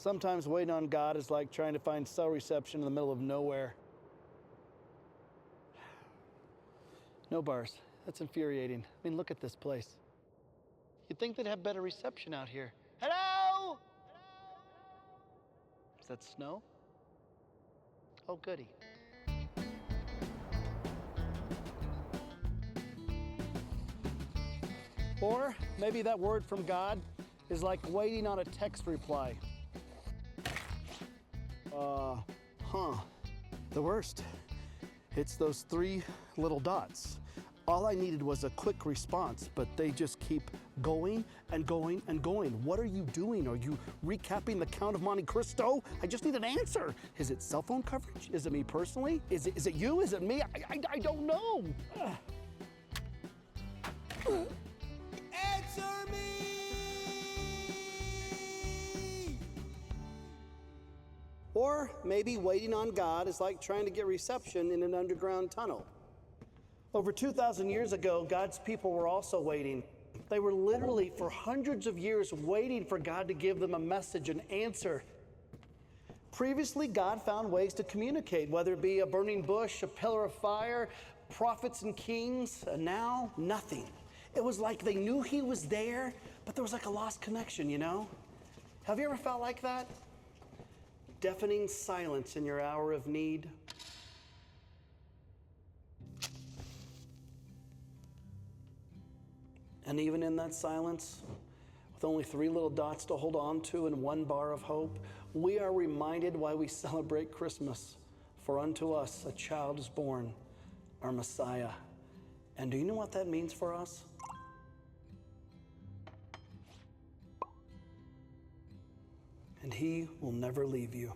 Sometimes waiting on God is like trying to find cell reception in the middle of nowhere. No bars. That's infuriating. I mean, look at this place. You'd think they'd have better reception out here. Hello? Is that snow? Oh, goody. Or maybe that word from God is like waiting on a text reply. The worst. It's those 3 little dots. All I needed was a quick response, but they just keep going and going and going. What are you doing? Are you recapping the Count of Monte Cristo? I just need an answer. Is it cell phone coverage? Is it me personally? Is it you? Is it me? I don't know. Answer me! Or maybe waiting on God is like trying to get reception in an underground tunnel. Over 2,000 years ago, God's people were also waiting. They were literally for hundreds of years waiting for God to give them a message, an answer. Previously, God found ways to communicate, whether it be a burning bush, a pillar of fire, prophets and kings, and now nothing. It was like they knew he was there, but there was like a lost connection, you know? Have you ever felt like that? Deafening silence in your hour of need. And even in that silence, with only 3 little dots to hold on to and 1 bar of hope, we are reminded why we celebrate Christmas. For unto us a child is born, our Messiah. And do you know what that means for us? And he will never leave you.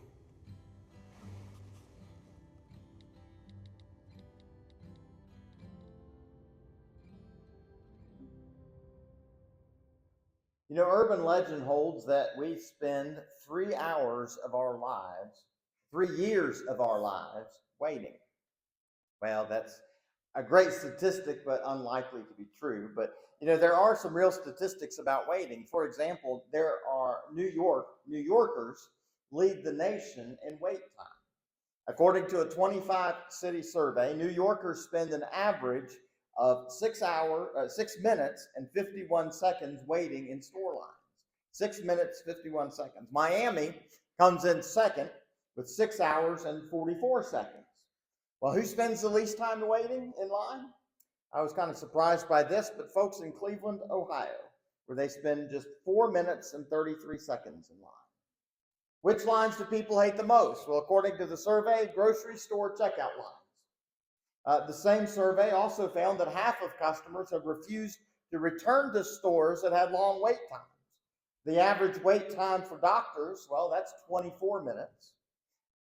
You know, urban legend holds that we spend 3 hours of our lives, 3 years of our lives waiting. Well, that's a great statistic, but unlikely to be true. But, you know, there are some real statistics about waiting. For example, there are New Yorkers lead the nation in wait time. According to a 25-city survey, New Yorkers spend an average of 6 minutes and 51 seconds waiting in store lines. 6 minutes, 51 seconds. Miami comes in second with 6 hours and 44 seconds. Well, who spends the least time waiting in line? I was kind of surprised by this, but folks in Cleveland, Ohio, where they spend just 4 minutes and 33 seconds in line. Which lines do people hate the most? Well, according to the survey, grocery store checkout lines. The same survey also found that half of customers have refused to return to stores that had long wait times. The average wait time for doctors, well, that's 24 minutes.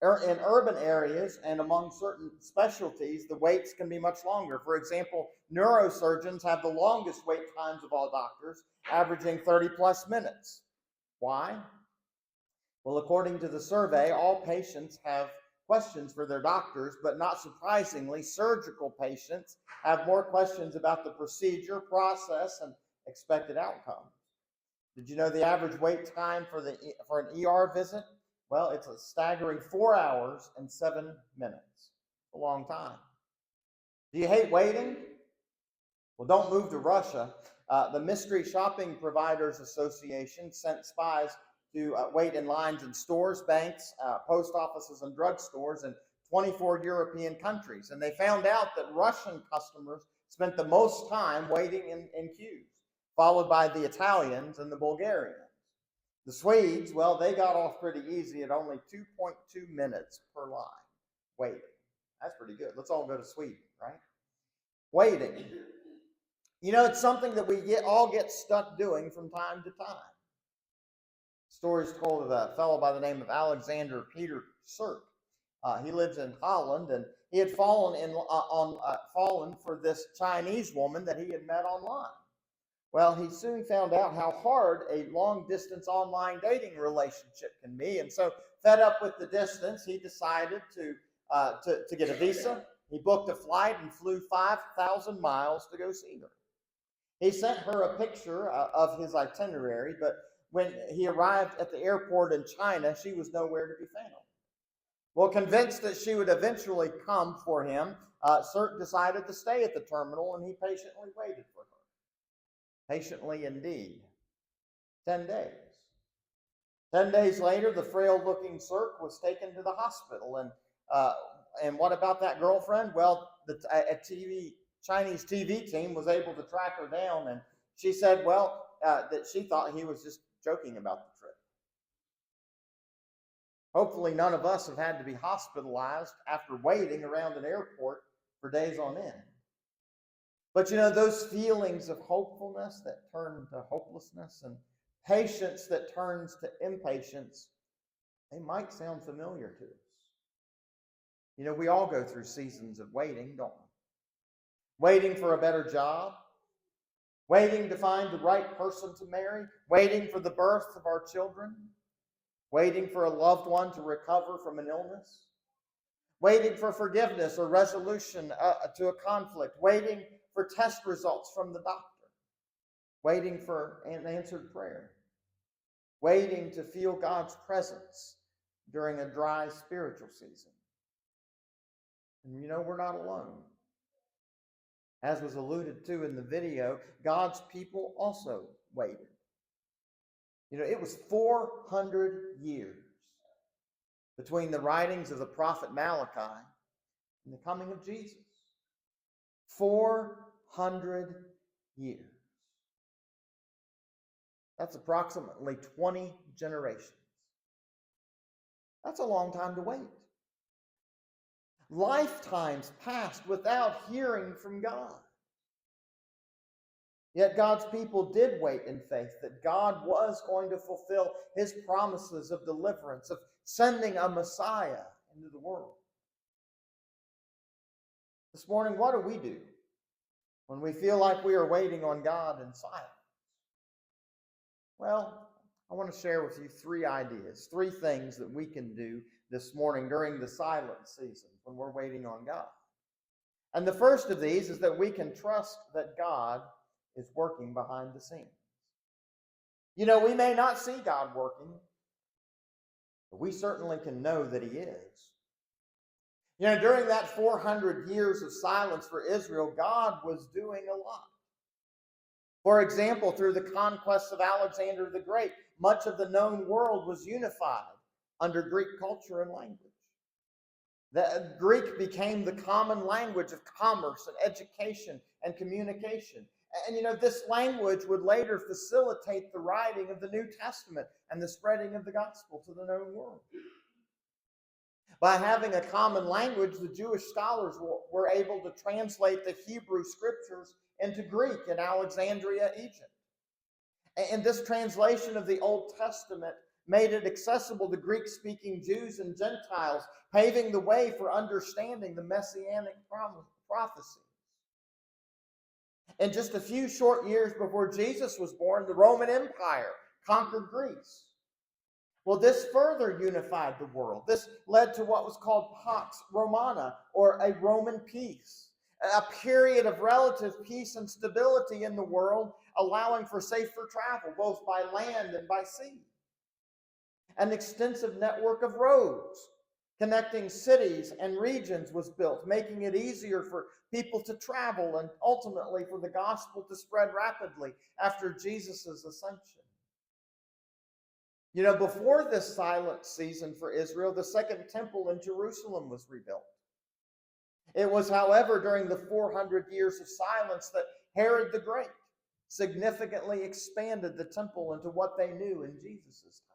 In urban areas and among certain specialties, the waits can be much longer. For example, neurosurgeons have the longest wait times of all doctors, averaging 30 plus minutes. Why? Well, according to the survey, all patients have questions for their doctors, but not surprisingly, surgical patients have more questions about the procedure, process, and expected outcomes. Did you know the average wait time for an ER visit? Well, it's a staggering 4 hours and 7 minutes. A long time. Do you hate waiting? Well, don't move to Russia. The Mystery Shopping Providers Association sent spies to wait in lines in stores, banks, post offices, and drugstores in 24 European countries. And they found out that Russian customers spent the most time waiting in queues, followed by the Italians and the Bulgarians. The Swedes, well, they got off pretty easy at only 2.2 minutes per line waiting. That's pretty good. Let's all go to Sweden, right? Waiting. You know, it's something that we all get stuck doing from time to time. Stories told of a fellow by the name of Alexander Peter Sirk. He lives in Holland, and he had fallen for this Chinese woman that he had met online. Well, he soon found out how hard a long-distance online dating relationship can be, and so, fed up with the distance, he decided to get a visa. He booked a flight and flew 5,000 miles to go see her. He sent her a picture of his itinerary, but when he arrived at the airport in China, she was nowhere to be found. Well, convinced that she would eventually come for him, Sirk decided to stay at the terminal, and he patiently waited for her. Patiently indeed. 10 days. 10 days later, the frail-looking Sirk was taken to the hospital. And what about that girlfriend? Well, Chinese TV team was able to track her down, and she said, well, that she thought he was just joking about the trip. Hopefully, none of us have had to be hospitalized after waiting around an airport for days on end. But those feelings of hopefulness that turn to hopelessness and patience that turns to impatience, they might sound familiar to us. We all go through seasons of waiting, don't we? Waiting for a better job, waiting to find the right person to marry, waiting for the birth of our children, waiting for a loved one to recover from an illness, waiting for forgiveness or resolution to a conflict, waiting for test results from the doctor, waiting for an answered prayer, waiting to feel God's presence during a dry spiritual season. And we're not alone. As was alluded to in the video, God's people also waited. It was 400 years between the writings of the prophet Malachi and the coming of Jesus. 400 years. That's approximately 20 generations. That's a long time to wait. Lifetimes passed without hearing from God. Yet God's people did wait in faith that God was going to fulfill his promises of deliverance, of sending a Messiah into the world. This morning, what do we do when we feel like we are waiting on God in silence? Well, I want to share with you 3 ideas, 3 things that we can do this morning during the silent season when we're waiting on God. And the first of these is that we can trust that God is working behind the scenes. We may not see God working, but we certainly can know that he is. During that 400 years of silence for Israel, God was doing a lot. For example, through the conquest of Alexander the Great, much of the known world was unified under Greek culture and language. The Greek became the common language of commerce and education and communication. And this language would later facilitate the writing of the New Testament and the spreading of the gospel to the known world. By having a common language, the Jewish scholars were able to translate the Hebrew scriptures into Greek in Alexandria, Egypt. And this translation of the Old Testament made it accessible to Greek-speaking Jews and Gentiles, paving the way for understanding the messianic prophecies. And just a few short years before Jesus was born, the Roman Empire conquered Greece. Well, this further unified the world. This led to what was called Pax Romana, or a Roman peace, a period of relative peace and stability in the world, allowing for safer travel, both by land and by sea. An extensive network of roads connecting cities and regions was built, making it easier for people to travel and ultimately for the gospel to spread rapidly after Jesus' ascension. Before this silent season for Israel, the second temple in Jerusalem was rebuilt. It was, however, during the 400 years of silence that Herod the Great significantly expanded the temple into what they knew in Jesus' time.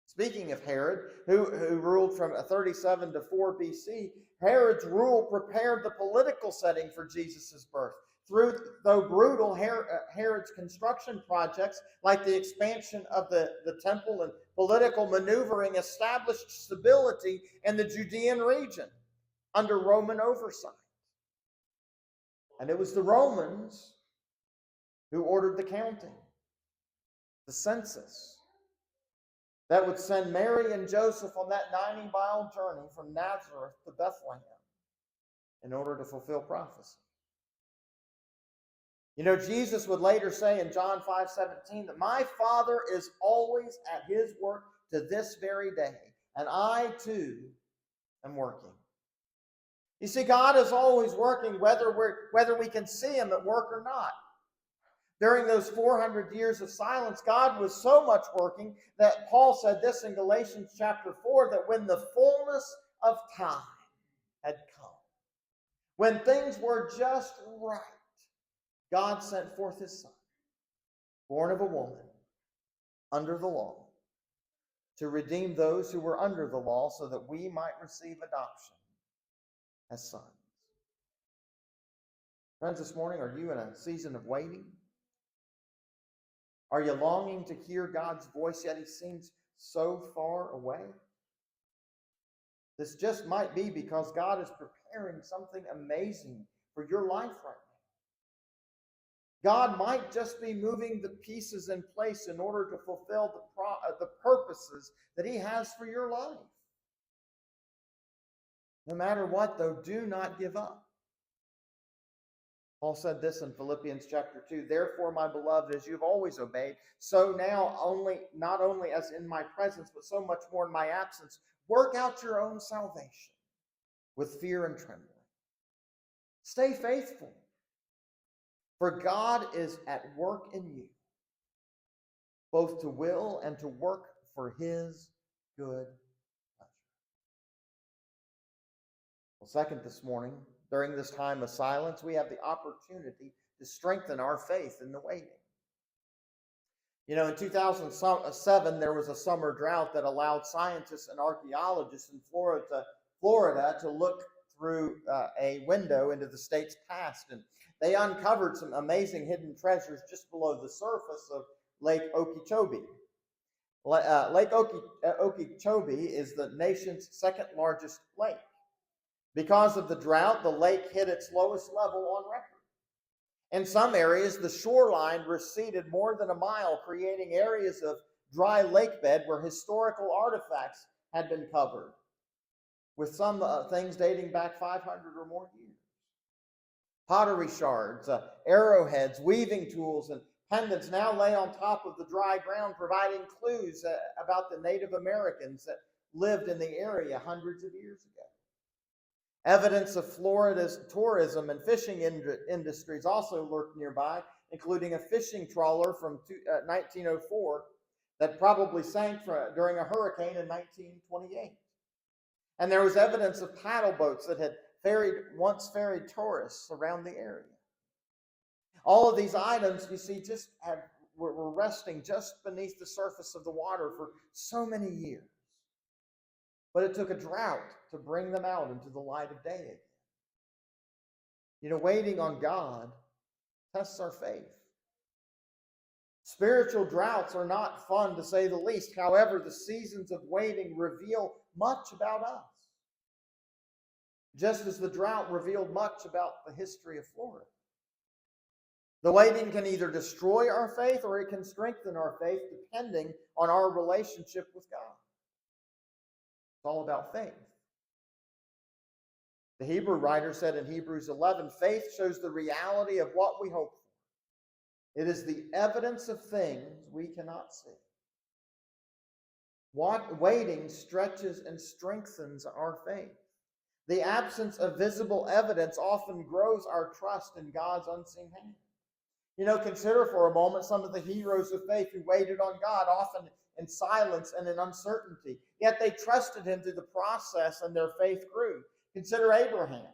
Speaking of Herod, who ruled from 37 to 4 BC, Herod's rule prepared the political setting for Jesus' birth. Though brutal, Herod's construction projects, like the expansion of the temple and political maneuvering, established stability in the Judean region under Roman oversight. And it was the Romans who ordered the counting, the census, that would send Mary and Joseph on that 90-mile journey from Nazareth to Bethlehem in order to fulfill prophecy. You know, Jesus would later say in John 5:17 that my Father is always at his work to this very day, and I too am working. You see, God is always working whether we can see him at work or not. During those 400 years of silence, God was so much working that Paul said this in Galatians chapter 4, that when the fullness of time had come, when things were just right, God sent forth his Son, born of a woman, under the law, to redeem those who were under the law so that we might receive adoption as sons. Friends, this morning, are you in a season of waiting? Are you longing to hear God's voice, yet he seems so far away? This just might be because God is preparing something amazing for your life right now. God might just be moving the pieces in place in order to fulfill the purposes that he has for your life. No matter what, though, do not give up. Paul said this in Philippians chapter 2, therefore, my beloved, as you've always obeyed, so now not only as in my presence, but so much more in my absence, work out your own salvation with fear and trembling. Stay faithful, for God is at work in you, both to will and to work for his good pleasure. Well, second, this morning, during this time of silence, we have the opportunity to strengthen our faith in the waiting. You know, in 2007, there was a summer drought that allowed scientists and archaeologists in Florida to look through a window into the state's past. And they uncovered some amazing hidden treasures just below the surface of Lake Okeechobee. Lake Okeechobee is the nation's second largest lake. Because of the drought, the lake hit its lowest level on record. In some areas, the shoreline receded more than a mile, creating areas of dry lake bed where historical artifacts had been covered, with some things dating back 500 or more years. Pottery shards, arrowheads, weaving tools, and pendants now lay on top of the dry ground, providing clues about the Native Americans that lived in the area hundreds of years ago. Evidence of Florida's tourism and fishing industries also lurked nearby, including a fishing trawler from 1904 that probably sank during a hurricane in 1928. And there was evidence of paddle boats that had once ferried tourists around the area. All of these items, you see, were resting just beneath the surface of the water for so many years. But it took a drought to bring them out into the light of day again. You know, waiting on God tests our faith. Spiritual droughts are not fun, to say the least. However, the seasons of waiting reveal much about us, just as the drought revealed much about the history of Florida. The waiting can either destroy our faith or it can strengthen our faith, depending on our relationship with God. It's all about faith. The Hebrew writer said in Hebrews 11, faith shows the reality of what we hope for. It is the evidence of things we cannot see. Waiting stretches and strengthens our faith. The absence of visible evidence often grows our trust in God's unseen hand. You know, consider for a moment some of the heroes of faith who waited on God, often in silence and in uncertainty. Yet they trusted him through the process and their faith grew. Consider Abraham.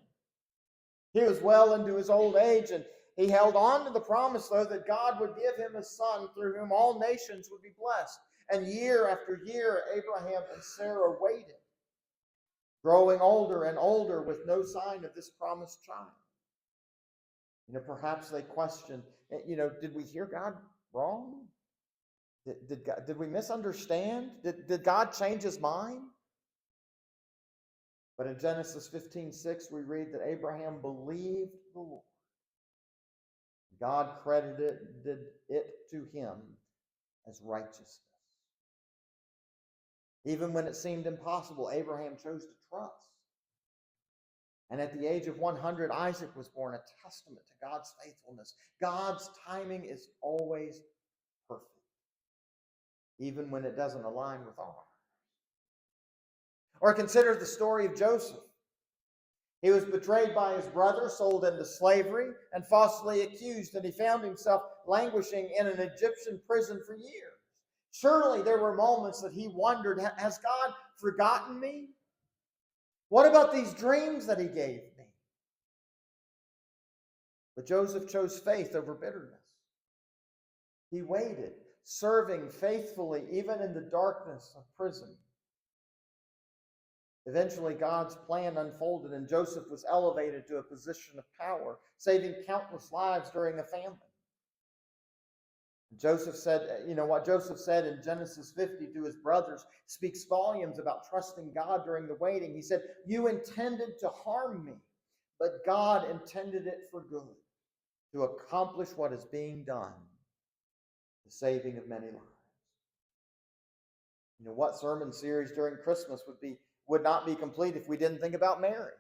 He was well into his old age, and he held on to the promise, though, that God would give him a son through whom all nations would be blessed. And year after year, Abraham and Sarah waited, growing older and older with no sign of this promised child. You know, perhaps they questioned, did we hear God wrong? Did we misunderstand? Did God change his mind? But in Genesis 15:6, we read that Abraham believed the Lord. God credited it to him as righteousness. Even when it seemed impossible, Abraham chose to trust. And at the age of 100, Isaac was born, a testament to God's faithfulness. God's timing is always perfect, even when it doesn't align with ours. Or consider the story of Joseph. He was betrayed by his brother, sold into slavery, and falsely accused, and he found himself languishing in an Egyptian prison for years. Surely there were moments that he wondered, has God forgotten me? What about these dreams that he gave me? But Joseph chose faith over bitterness. He waited, serving faithfully even in the darkness of prison. Eventually, God's plan unfolded, and Joseph was elevated to a position of power, saving countless lives during a famine. Joseph said, what Joseph said in Genesis 50 to his brothers speaks volumes about trusting God during the waiting. He said, "You intended to harm me, but God intended it for good, to accomplish what is being done, the saving of many lives." What sermon series during Christmas would not be complete if we didn't think about Mary,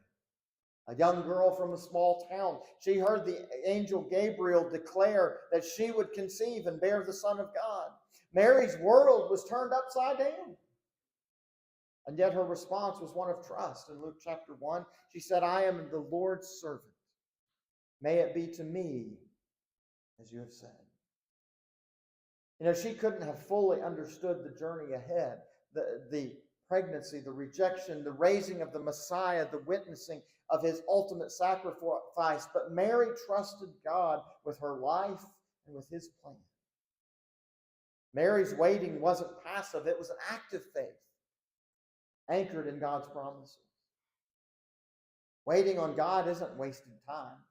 a young girl from a small town. She heard the angel Gabriel declare that she would conceive and bear the Son of God. Mary's world was turned upside down. And yet her response was one of trust. In Luke chapter 1, she said, "I am the Lord's servant. May it be to me as you have said." She couldn't have fully understood the journey ahead, the pregnancy, the rejection, the raising of the Messiah, the witnessing of his ultimate sacrifice. But Mary trusted God with her life and with his plan. Mary's waiting wasn't passive, it was an active faith, anchored in God's promises. Waiting on God isn't wasting time.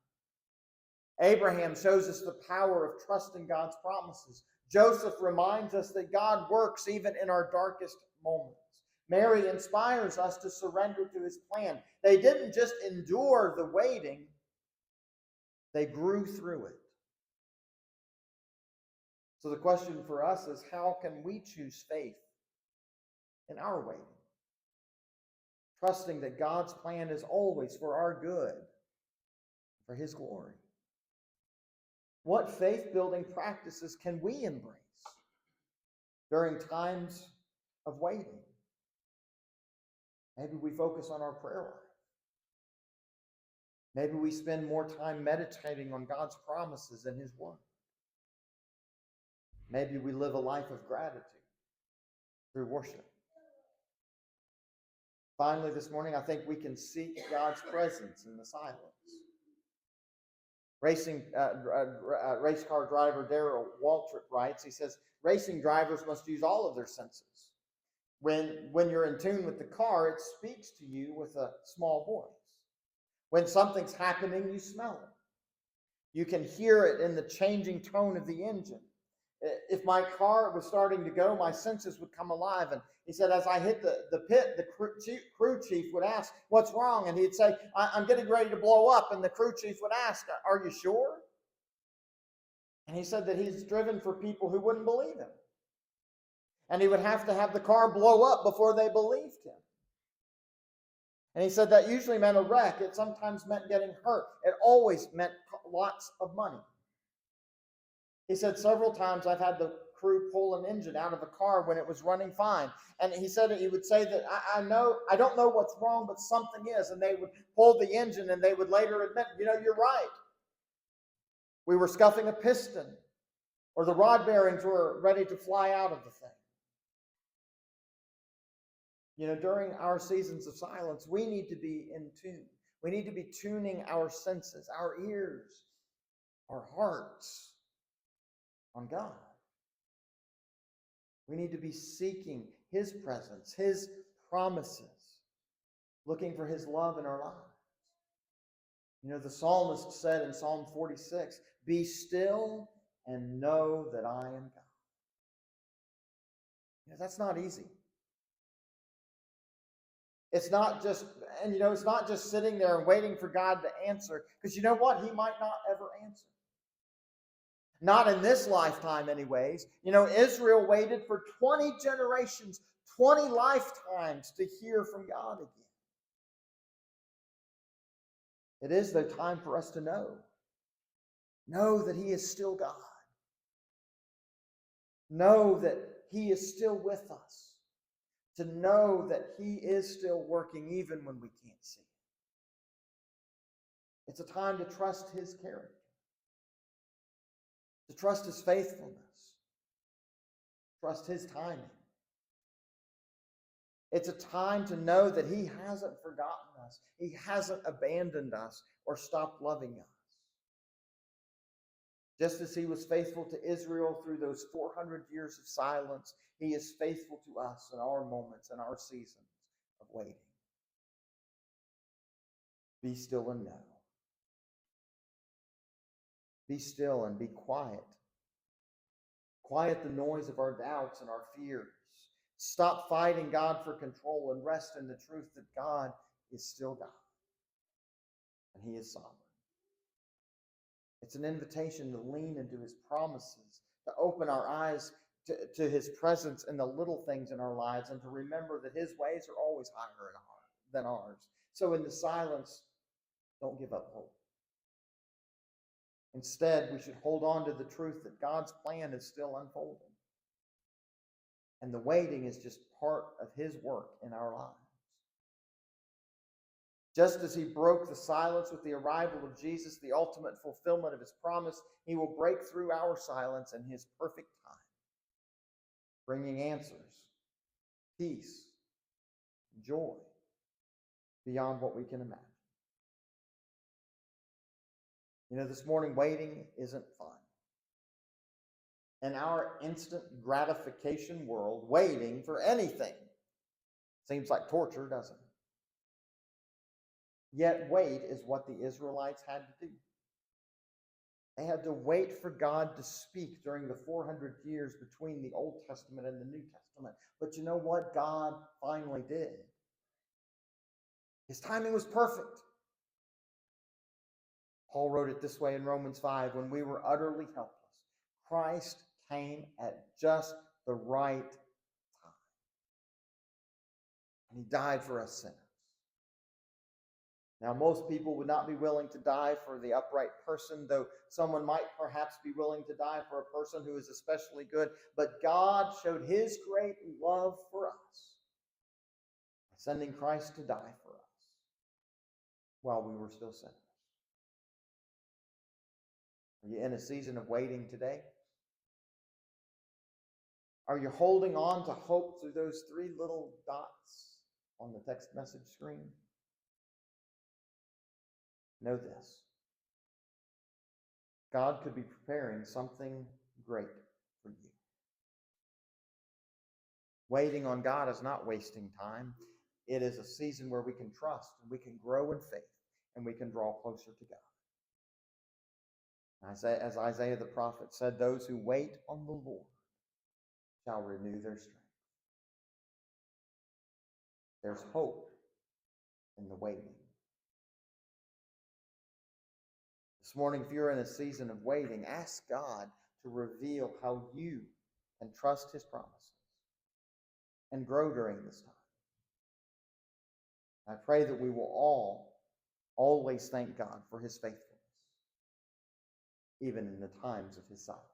Abraham shows us the power of trusting God's promises. Joseph reminds us that God works even in our darkest moments. Mary inspires us to surrender to his plan. They didn't just endure the waiting, they grew through it. So the question for us is, how can we choose faith in our waiting? Trusting that God's plan is always for our good, for his glory. What faith-building practices can we embrace during times of waiting? Maybe we focus on our prayer life. Maybe we spend more time meditating on God's promises and his word. Maybe we live a life of gratitude through worship. Finally, this morning, I think we can seek God's presence in the silence. Race car driver Darrell Waltrip writes, he says, "Racing drivers must use all of their senses. When you're in tune with the car, it speaks to you with a small voice. When something's happening, you smell it. You can hear it in the changing tone of the engine. If my car was starting to go, my senses would come alive." And he said, as I hit the pit, the crew chief would ask, "What's wrong?" And he'd say, I'm getting ready to blow up." And the crew chief would ask, "Are you sure?" And he said that he's driven for people who wouldn't believe him. And he would have to have the car blow up before they believed him. And he said that usually meant a wreck. It sometimes meant getting hurt. It always meant lots of money. He said, several times I've had the crew pull an engine out of a car when it was running fine. And he said he would say that, I don't know what's wrong, but something is. And they would pull the engine and they would later admit, "You're right. We were scuffing a piston, or the rod bearings were ready to fly out of the thing." During our seasons of silence, we need to be in tune. We need to be tuning our senses, our ears, our hearts on God. We need to be seeking his presence, his promises, looking for his love in our lives. The psalmist said in Psalm 46, "Be still and know that I am God." That's not easy. It's not just sitting there and waiting for God to answer, because you know what? He might not ever answer. Not in this lifetime, anyways. Israel waited for 20 generations, 20 lifetimes to hear from God again. It is, though, time for us to know. Know that He is still God. Know that He is still with us. To know that He is still working even when we can't see it. It's a time to trust His character, to trust His faithfulness, trust His timing. It's a time to know that He hasn't forgotten us. He hasn't abandoned us or stopped loving us. Just as He was faithful to Israel through those 400 years of silence, He is faithful to us in our moments and our seasons of waiting. Be still and know. Be still and be quiet. Quiet the noise of our doubts and our fears. Stop fighting God for control and rest in the truth that God is still God and He is sovereign. It's an invitation to lean into His promises, to open our eyes to His presence in the little things in our lives, and to remember that His ways are always higher than ours. So in the silence, don't give up hope. Instead, we should hold on to the truth that God's plan is still unfolding. And the waiting is just part of His work in our lives. Just as He broke the silence with the arrival of Jesus, the ultimate fulfillment of His promise, He will break through our silence in His perfect time, bringing answers, peace, joy beyond what we can imagine. You know, this morning, waiting isn't fun. In our instant gratification world, waiting for anything seems like torture, doesn't it? Yet wait is what the Israelites had to do. They had to wait for God to speak during the 400 years between the Old Testament and the New Testament. But you know what? God finally did. His timing was perfect. Paul wrote it this way in Romans 5, when we were utterly helpless, Christ came at just the right time. And He died for us sinners. Now, most people would not be willing to die for the upright person, though someone might perhaps be willing to die for a person who is especially good. But God showed His great love for us by sending Christ to die for us while we were still sinners. Are you in a season of waiting today? Are you holding on to hope through those three little dots on the text message screen? Know this. God could be preparing something great for you. Waiting on God is not wasting time. It is a season where we can trust and we can grow in faith and we can draw closer to God. As Isaiah the prophet said, those who wait on the Lord shall renew their strength. There's hope in the waiting. This morning, if you're in a season of waiting, ask God to reveal how you can trust His promises and grow during this time. I pray that we will all always thank God for His faithfulness, even in the times of His silence.